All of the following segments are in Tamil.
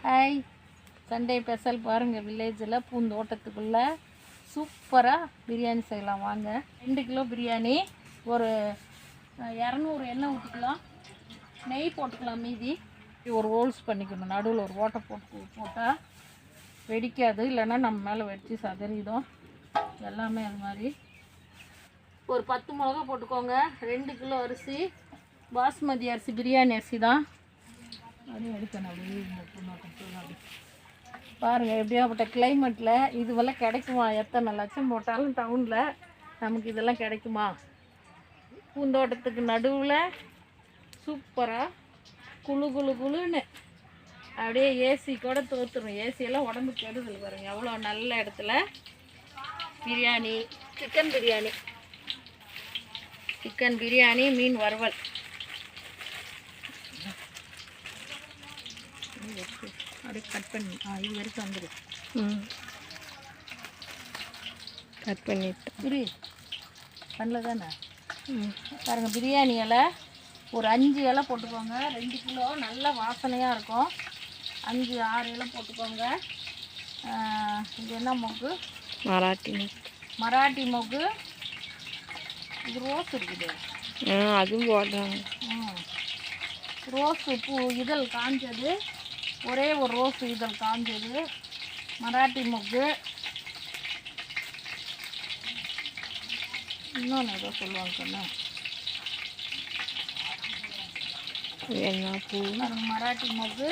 ஹாய், சண்டே ஸ்பெஷல் பாருங்கள். வில்லேஜில் பூந்தோட்டத்துக்குள்ளே சூப்பராக பிரியாணி செய்யலாம் வாங்க. 2 கிலோ பிரியாணி, ஒரு 200 எண்ணெய் ஊற்றிக்கலாம், நெய் போட்டுக்கலாம். மீதி ஒரு ஹோல்ஸ் பண்ணிக்கணும், நடுவில் ஒரு ஓட்டை போட்டால் வெடிக்காது, இல்லைன்னா நம்ம மேலே வெடித்து சதறிடும். எல்லாமே அது மாதிரி. ஒரு 10 மிளகா போட்டுக்கோங்க. 2 கிலோ அரிசி, பாஸ்மதி அரிசி, பிரியாணி அரிசி தான். அப்படியே எடுக்கணும். அப்படியே அப்படி பாருங்கள், எப்படியாப்பட்ட கிளைமேட்டில் இதுவெல்லாம் கிடைக்குமா? எத்தனை லட்சம் போட்டாலும் டவுனில் நமக்கு இதெல்லாம் கிடைக்குமா? பூந்தோட்டத்துக்கு நடுவில் சூப்பராக குளுன்னு அப்படியே ஏசி கூட தோற்றுரும். ஏசியெல்லாம் உடம்புக்கு கெடுதல். பாருங்கள் எவ்வளோ நல்ல இடத்துல பிரியாணி, சிக்கன் பிரியாணி, மீன் வறுவல். அப்படியே கட் பண்ணி இது வரைக்கும் வந்துடும். கட் பண்ணிட்டு பண்ணல தானே. பாருங்கள், பிரியாணி இலை ஒரு 5 இலை போட்டுக்கோங்க. 2 கிலோ நல்ல வாசனையாக இருக்கும். 5-6 இலை போட்டுக்கோங்க. இது என்ன மொக்கு? மராட்டி மொக்கு. இது ரோஸ் இருக்குது, அதுவும் போடுறாங்க. ரோஸு பூ இதழ் காஞ்சது, ஒரே ஒரு ரோஸு இதழ் காஞ்சது. மராட்டி மொக்கு. இன்னொன்று ஏதோ சொல்லுவாங்க சொன்ன என்ன பூ? மராட்டி மொக்கு.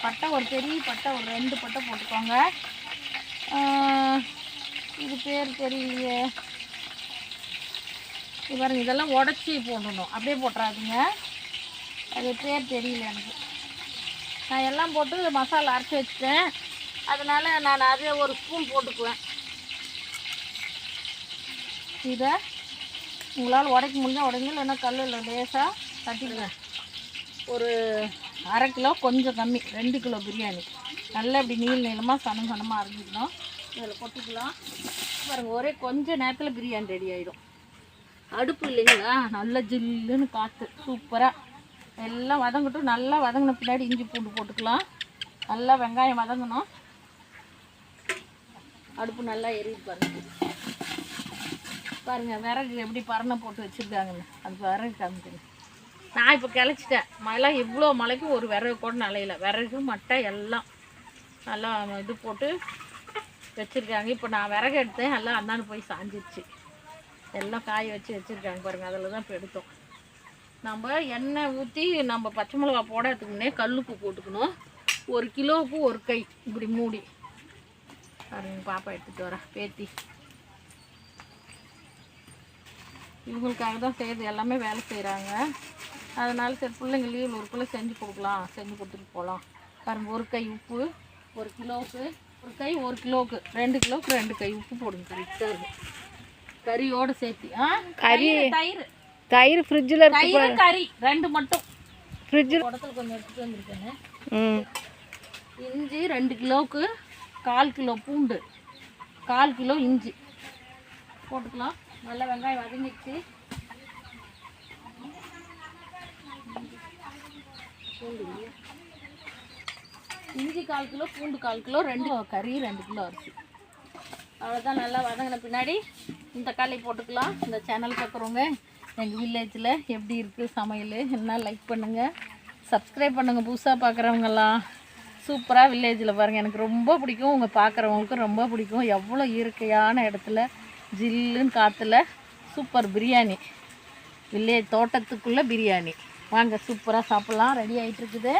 பட்டை ஒரு பெரிய பட்டை, ஒரு 2 பட்டை போட்டுக்கோங்க. இது பேர் தெரியலையே. இது பாருங்க, இதெல்லாம் உடச்சி போடணும், அப்படியே போட்டுறாதீங்க. அது பேர் தெரியல எனக்கு. நான் எல்லாம் போட்டு மசாலா அரைச்சி வச்சுட்டேன், அதனால் நான் அதே ஒரு ஸ்பூன் போட்டுக்குவேன். இதை உங்களால் உடைக்க முடிஞ்சால் உடைங்க, இல்லைன்னா கல்லில் லேசாக தட்டிடுவேன். ஒரு 1/2 கிலோ, கொஞ்சம் கம்மி, 2 கிலோ பிரியாணி. நல்லா இப்படி நீளமாக சனமாக அரைஞ்சிக்கணும். இதில் கொட்டிக்கலாம். பாருங்கள், ஒரே கொஞ்சம் நேரத்தில் பிரியாணி ரெடி ஆகிடும். அடுப்பு இல்லைங்களா, நல்ல ஜில்லுன்னு காற்று, சூப்பராக எல்லாம் வதங்கட்டும். நல்லா வதங்கின பின்னாடி இஞ்சி பூண்டு போட்டுக்கலாம். நல்லா வெங்காயம் வதங்கணும். அடுப்பு நல்லா எரியுது பாருங்கள். விறகு எப்படி பரணை போட்டு வச்சுருக்காங்கன்னு, அது விறகு காமிக்கணும். நான் இப்போ கிளச்சிட்டேன். மழை இவ்வளோ மழைக்கு ஒரு விறகு கூட நலையில. விறகு மட்டை எல்லாம் நல்லா இது போட்டு வச்சுருக்காங்க. இப்போ நான் விறகு எடுத்தேன், எல்லாம் அந்தாண்டு போய் சாஞ்சிருச்சு. எல்லாம் காய வச்சு வச்சுருக்காங்க பாருங்கள். அதில் தான் இப்போ எடுத்தோம். நம்ம எண்ணெய் ஊற்றி நம்ம பச்சை மிளகா போடுறதுக்கு முன்னே கல்லுப்பு போட்டுக்கணும். 1 கிலோவுக்கு 1 கை இப்படி மூடி. பாருங்க, பாப்பா எடுத்துகிட்டு வரேன் பேத்தி. இவங்களுக்காக தான் செய்யுது, எல்லாமே வேலை செய்கிறாங்க. அதனால சரி, பிள்ளைங்க லீவில் ஒருக்குள்ளே செஞ்சு கொடுக்கலாம், செஞ்சு கொடுத்துட்டு போகலாம். பாருங்கள், 1 கை உப்பு, 1 கிலோவுக்கு 1 கை, 1 கிலோவுக்கு 2 கிலோவுக்கு 2 கை உப்பு போடுங்க. கரெக்டாக இருக்கும். கறியோடு சேர்த்து. தயிர் ஃப்ரிட்ஜில் இருக்கு. கறி 2 மட்டும் ஃப்ரிட்ஜில் குடத்தில் கொஞ்சம் எடுத்துகிட்டு வந்துருக்கேன்னு. இஞ்சி 2 கிலோவுக்கு 1/4 கிலோ பூண்டு, 1/4 கிலோ இஞ்சி போட்டுக்கலாம். நல்லா வெங்காயம் வதங்கிடுச்சு. இஞ்சி 1/4 கிலோ, பூண்டு 1/4 கிலோ, 2 கறி, 2 கிலோ அரிசி. அவ்வளோதான். நல்லா வதங்கின பின்னாடி இந்த தக்காளி போட்டுக்கலாம். இந்த சேனல் பார்க்குறவங்க எங்கள் வில்லேஜில் எப்படி இருக்குது சமையல் என்ன லைக் பண்ணுங்கள், சப்ஸ்கிரைப் பண்ணுங்கள். புதுசாக பார்க்குறவங்கெல்லாம் சூப்பராக வில்லேஜில் பாருங்கள். எனக்கு ரொம்ப பிடிக்கும், உங்கள் பார்க்குறவங்களுக்கும் ரொம்ப பிடிக்கும். எவ்வளோ இயற்கையான இடத்துல ஜில்லுன்னு காற்றுல சூப்பர் பிரியாணி. வில்லேஜ் தோட்டத்துக்குள்ளே பிரியாணி வாங்க, சூப்பராக சாப்பிட்லாம். ரெடி ஆகிட்டுருக்குது.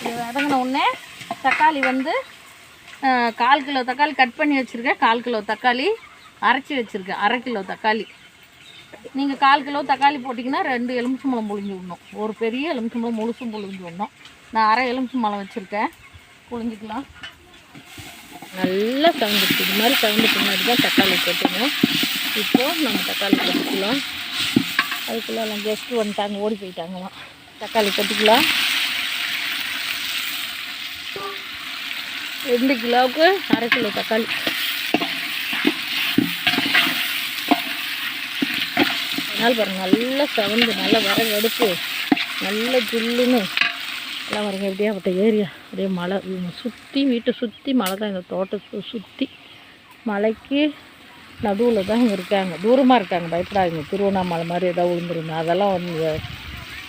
இது வதங்கின உடனே தக்காளி 1/4 கிலோ தக்காளி கட் பண்ணி வச்சுருக்கேன். 1/4 கிலோ தக்காளி அரைச்சி வச்சுருக்கேன். 1/2 கிலோ தக்காளி. நீங்கள் 1/4 கிலோ தக்காளி போட்டிங்கன்னா 2 எலுமிச்சம்பழம் புழிஞ்சு விடணும். ஒரு பெரிய எலுமிச்சம்பழம் முழுசும் புழிஞ்சு விடணும். நான் 1/2 எலுமிச்சம்பழம் வச்சுருக்கேன், புழிஞ்சிக்கலாம். நல்லா சவுந்துட்டு இது மாதிரி சவுண்டு பின்னாடி தான் தக்காளி போட்டுக்கணும். இப்போது நம்ம தக்காளி கொட்டிக்கலாம். அதுக்குள்ளே எல்லாம் கெஸ்ட்டு வந்துட்டாங்க, ஓடி போயிட்டாங்களாம். தக்காளி கொட்டிக்கலாம். 2 கிலோவுக்கு 1/2 கிலோ தக்காளி. அதனால் பாருங்கள், நல்லா சவுண்டு, நல்லா விறகு அடுப்பு, நல்ல ஜில்லுன்னு எல்லாம் வருங்க எப்படியாப்பட்ட ஏரியா அப்படியே மலை சுற்றி வீட்டை சுற்றி மலை தான். இந்த தோட்டத்தை சுற்றி மலைக்கு நடுவில் தான் இங்கே இருக்காங்க. தூரமாக இருக்காங்க, பயப்படாதீங்க. திருவண்ணாமலை மாதிரி ஏதாவது விழுந்துருங்க, அதெல்லாம் வந்து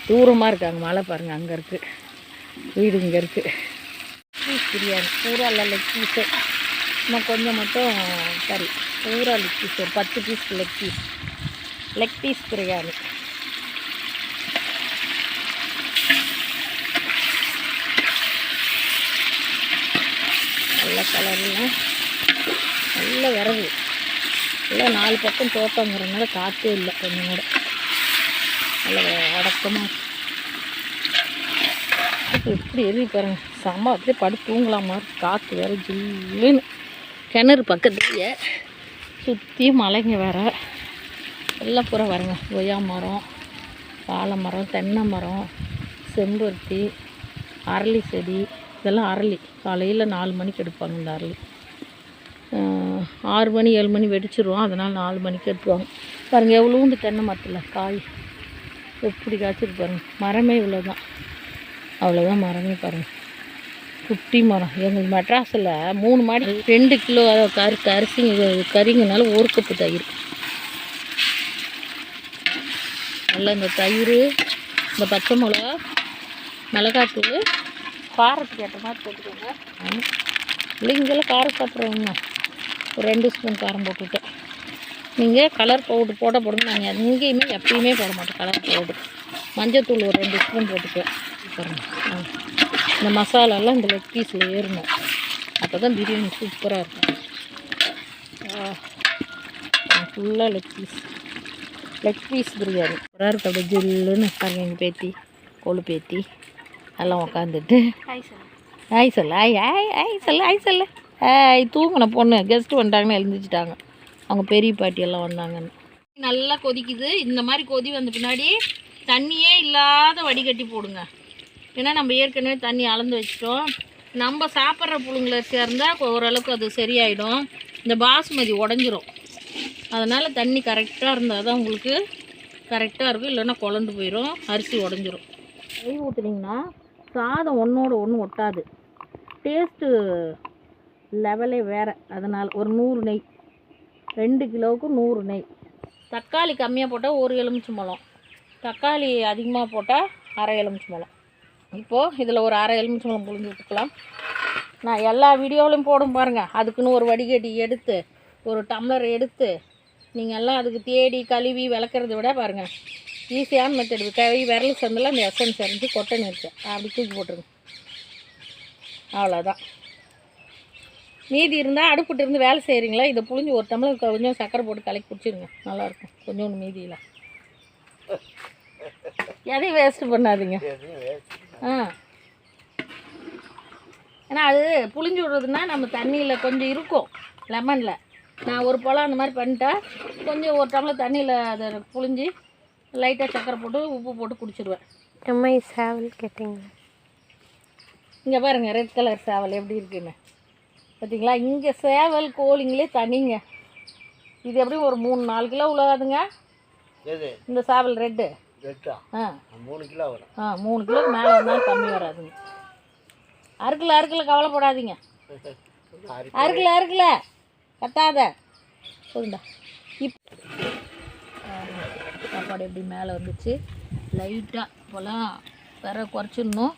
தூரமாக இருக்காங்க. மலை பாருங்கள் அங்கே இருக்குது, வீடு இங்கே இருக்குது. பீஸ் பிரியாணி பூரா இல்லை, லெக் பீஸு இன்னும் கொஞ்சம் மட்டும் கறி. பூரா லெக் பீஸ் ஒரு 10 பீஸ் லெக் பீஸ் பிரியாணி. நல்ல கலர்லாம் நல்ல விறகு எல்லாம் 4 பக்கம் தோட்டங்கிறதுனால காற்றே இல்லை கொஞ்சம் கூட. நல்ல அடக்கமாக எப்படி எரியும் பாருங்க. செம்ம அப்படியே படுத்து தூங்கலாமா, காற்று வேறு ஜில்லுன்னு. கிணறு பக்கத்துலேயே சுற்றி மலைங்க வேறு. எல்லாம் பூரா பாருங்க, கொய்யா மரம், வாழை மரம், தென்னை மரம், செம்பருத்தி, அரளி செடி. இதெல்லாம் அரளி காலையில் 4 மணிக்கு எடுப்பாங்க. இந்த அரளி 6 மணி 7 மணி வெடிச்சிருவோம், அதனால் 4 மணிக்கு எடுத்துவாங்க. பாருங்கள் எவ்வளோண்டு தென்னை மரத்தில் காய் எப்படி காய்ச்சிருக்கு பாருங்கள். மரமே இவ்வளோ தான், அவ்வளோதான் மரமே பாருங்கள். குட்டி மரம். எங்கள் மெட்ராஸில் 3 மாடி 2 கிலோ அரிசி கறிங்கனால 1 கப்பு தயிர். நல்லா இந்த தயிர், இந்த பச்சை மிளகா, மிளகாத்தூள் காரத்துக்கு ஏற்ற மாதிரி போட்டுக்கோங்க. ஆமாம் இல்லை, இங்கெல்லாம் காரம் சாப்பிட்றவங்க ஒரு 2 ஸ்பூன் காரம் போட்டுவிட்டேன். நீங்கள் கலர் பவுடர் போடுங்க. நாங்கள் எங்கேயுமே எப்பயுமே போட மாட்டோம் கலர் பவுடர். மஞ்சத்தூள் ஒரு 2 ஸ்பூன் போட்டுக்குவேன். பாருங்கள் இந்த மசாலாலாம் இந்த லெக் பீஸில் ஏறணும், அப்போ தான் பிரியாணி சூப்பராக இருக்கும். ஃபுல்லாக லெக் பீஸ் பிரியாணி சூப்பராக இருக்குது. அப்படியே ஜில்லுன்னு பாருங்க. எங்கள் பேத்தி கொழு பேத்தி எல்லாம் உக்காந்துட்டு ஆய் சொல்ல தூங்கின பொண்ணு கெஸ்ட்டு வந்துட்டாங்கன்னு எழுந்திரிச்சிட்டாங்க. அவங்க பெரிய பாட்டியெல்லாம் வந்தாங்கன்னு. நல்லா கொதிக்குது. இந்த மாதிரி கொதி வந்த பின்னாடி தண்ணியே இல்லாத வடிகட்டி போடுங்க. ஏன்னா நம்ம ஏற்கனவே தண்ணி அளந்து வச்சிட்டோம். நம்ம சாப்பிட்ற புழுங்கலரிசியாக இருந்தால் ஓரளவுக்கு அது சரியாயிடும். இந்த பாசுமதி உடஞ்சிரும். அதனால் தண்ணி கரெக்டாக இருந்தால் தான் உங்களுக்கு கரெக்டாக இருக்கும், இல்லைன்னா குழந்து போயிடும், அரிசி உடஞ்சிரும். நெய் ஊற்றுனீங்கன்னா சாதம் ஒன்றோட ஒன்று ஒட்டாது, டேஸ்ட்டு லெவலே வேறு. அதனால் ஒரு 100 நெய், 2 கிலோவுக்கு 100 நெய். தக்காளி கம்மியாக போட்டால் 1 எலுமிச்சம்பழம், தக்காளி அதிகமாக போட்டால் அரை எலுமிச்சம்பழம். இப்போது இதில் ஒரு அரை எலுமிச்சம்பழம் புழிஞ்சு விட்டுக்கலாம். நான் எல்லா வீடியோவிலையும் போடும் பாருங்கள். அதுக்குன்னு ஒரு வடிகட்டி எடுத்து ஒரு டம்ளர் எடுத்து நீங்கள் எல்லாம் அதுக்கு தேடி கழுவி விளக்குறத விட பாருங்கள் ஈஸியான மெத்தட். கை விரல் சந்தில் அந்த எசன்ஸ் இறஞ்சி கொட்டை நிறுத்து அப்படி தூக்கி போட்டுருங்க. அவ்வளோதான். மீதி இருந்தால் அடுப்புட்டு இருந்து வேலை செய்கிறீங்களா, இதை புழிஞ்சு ஒரு டம்ளர் கொஞ்சம் சக்கரை போட்டு கலக்கி குடிச்சிருங்க, நல்லாயிருக்கும். கொஞ்சோண்டு மீதியில் எதையும் வேஸ்ட்டு பண்ணாதீங்க. ஏன்னா அது புழிஞ்சு விடுறதுன்னா நம்ம தண்ணியில் கொஞ்சம் இருக்கும், லெமனில். நான் ஒரு பழம் அந்த மாதிரி பண்ணிட்டா கொஞ்சம் ஒரு டம்ளர் தண்ணியில் அதை புழிஞ்சு லைட்டாக சக்கரை போட்டு உப்பு போட்டு குடிச்சிடுவேன். அம்மா சேவல் கேட்டிங்க, இங்கே பாருங்கள் ரெட் கலர் சேவல் எப்படி இருக்குன்னு பார்த்தீங்களா. இங்கே சேவல் கோழிங்களே தனிங்க. இது எப்படியும் ஒரு 3-4 கிலோ உள்ளாதுங்க இந்த சேவல் ரெட்டு. 3 கிலோ வரும். 3 கிலோக்கு மேலே வந்தாலும் கம்மி வராதுங்க. அறுக்கல கவலைப்படாதீங்க. அறுக்கல கத்தாத சொல்லுண்டா. சாப்பாடு எப்படி மேலே வந்துச்சு. லைட்டாக இப்போலாம் விறகு குறைச்சிடணும்.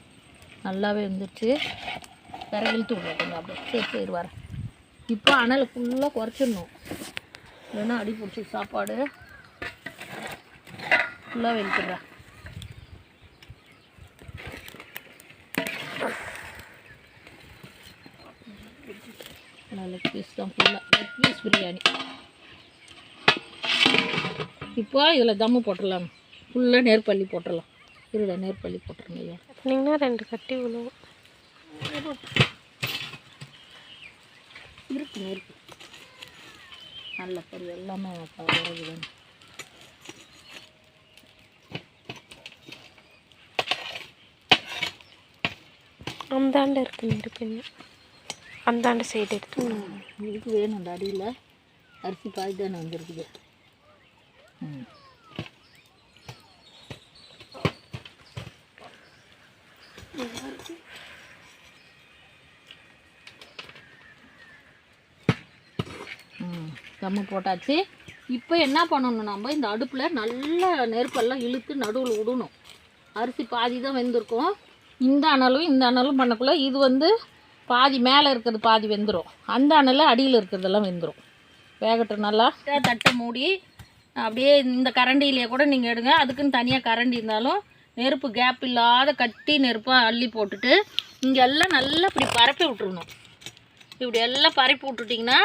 நல்லாவே வந்துடுச்சு. விறகு இழுத்து விட்றோம் அப்படியே. சரி வரேன். இப்போ அனல் ஃபுல்லாக குறைச்சிடணும், இல்லைன்னா அடி பிடிச்சி சாப்பாடு ஃபுல்லாக இழுத்துடுறேன். லெக் பீஸ் தான் ஃபுல்லாக. Leg piece biryani. இப்போ இதில் தம்மு போட்டுடலாம். ஃபுல்லாக நேர்பள்ளி போட்டுடலாம். இருடா நேர்பள்ளி போட்டுருங்க ஐயா. அப்படின்னா 2 கட்டி விழுவும். இருக்கு நல்ல பொரி எல்லாமே விறகு. அந்தாண்ட இருக்கு நெருப்பு, அந்தாண்ட சைடு எடுத்து இதுக்கு வேணும். அந்த அடியில் அரிசி பாய் தானே வந்துருக்குது. தம்மு போட்டாச்சு. இப்போ என்ன பண்ணணும், நம்ம இந்த அடுப்பில் நல்லா நெருப்பெல்லாம் இழுத்து நடுவில் விடணும். அரிசி பாதி தான் வெந்திருக்கும். இந்த அனலும் பண்ணக்குள்ள இது பாதி மேலே இருக்கிறது பாதி வெந்துடும். அந்த அனலில் அடியில் இருக்கிறதெல்லாம் வெந்துடும். வேகட்டும் நல்லா. தட்டை மூடி அப்படியே இந்த கரண்டியிலே கூட நீங்கள் எடுங்க. அதுக்குன்னு தனியாக கரண்டி இருந்தாலும் நெருப்பு கேப் இல்லாத கட்டி நெருப்பாக அள்ளி போட்டுட்டு இங்கே எல்லாம் நல்லா இப்படி பரப்பி விட்டுருணும். இப்படி எல்லாம் பரப்பி விட்டுட்டிங்கன்னா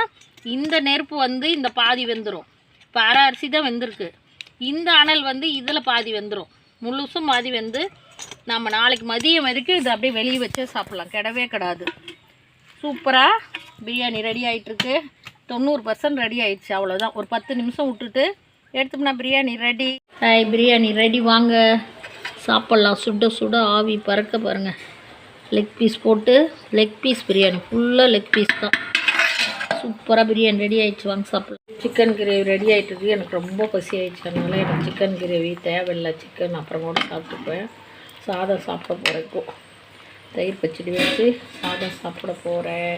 இந்த நெருப்பு இந்த பாதி வெந்துடும். இப்போ அரை அரிசி தான் வெந்திருக்கு. இந்த அனல் இதில் பாதி வெந்துடும். முழுசும் பாதி வெந்து நம்ம நாளைக்கு மதியம் வரைக்கும் இது அப்படியே வெளியே வச்சே சாப்பிட்லாம். கிடவே கிடாது. சூப்பராக பிரியாணி ரெடி ஆகிட்டுருக்கு. 90% ரெடி ஆகிடுச்சு. அவ்வளோதான். ஒரு 10 நிமிஷம் விட்டுட்டு எடுத்தோம்னா பிரியாணி ரெடி. பிரியாணி ரெடி. வாங்க சாப்பிட்லாம். சுட சுட ஆவி பறக்க பாருங்கள். லெக் பீஸ் போட்டு லெக் பீஸ் பிரியாணி ஃபுல்லாக லெக் பீஸ் தான். சூப்பராக பிரியாணி ரெடி ஆகிடுச்சு. வாங்க சாப்பிட்லாம். சிக்கன் கிரேவி ரெடி ஆகிட்டுருக்கு. எனக்கு ரொம்ப பசி ஆகிடுச்சு. அதனால் எனக்கு சிக்கன் கிரேவி தேவையில்லை. சிக்கன் அப்புறம் கூட சாப்பிட்டுப்பேன். சாதம் சாப்பிட போகிறேன். இப்போது தயிர் பச்சடி வச்சு சாதம் சாப்பிட போகிறேன்.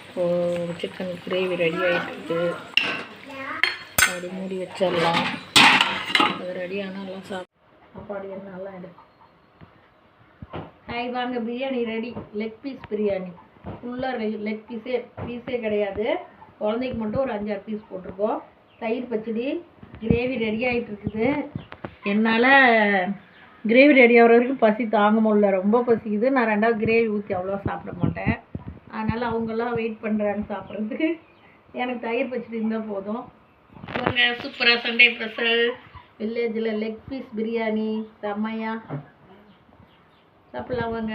இப்போது சிக்கன் கிரேவி ரெடி ஆகிட்டுருக்கு. அப்படி மூடி வச்சிடலாம். அது ரெடி ஆனாலாம் சாப்பாடு என்னெல்லாம் எடுக்கும். வாங்க biryani ready. Leg piece biryani ஃபுல்லாக லெக் பீஸே கிடையாது. குழந்தைக்கு மட்டும் ஒரு 5-6 பீஸ் போட்டிருக்கோம். தயிர் பச்சடி கிரேவி ரெடி ஆகிட்டு இருக்குது. என்னால் கிரேவி ரெடி ஆகிற வரைக்கும் பசி தாங்க முடியல. ரொம்ப பசிக்குது. நான் 2வது கிரேவி ஊற்றி அவ்வளோவா சாப்பிட மாட்டேன். அதனால் அவங்கெல்லாம் வெயிட் பண்ணுறாங்க சாப்பிட்றதுக்கு. எனக்கு தயிர் பச்சடி இருந்தால் போதும். இவங்க சூப்பராக சண்டே ஸ்பெஷல் வில்லேஜில் லெக் பீஸ் பிரியாணி செம்மையாக சாப்பிட்லாம். வாங்க.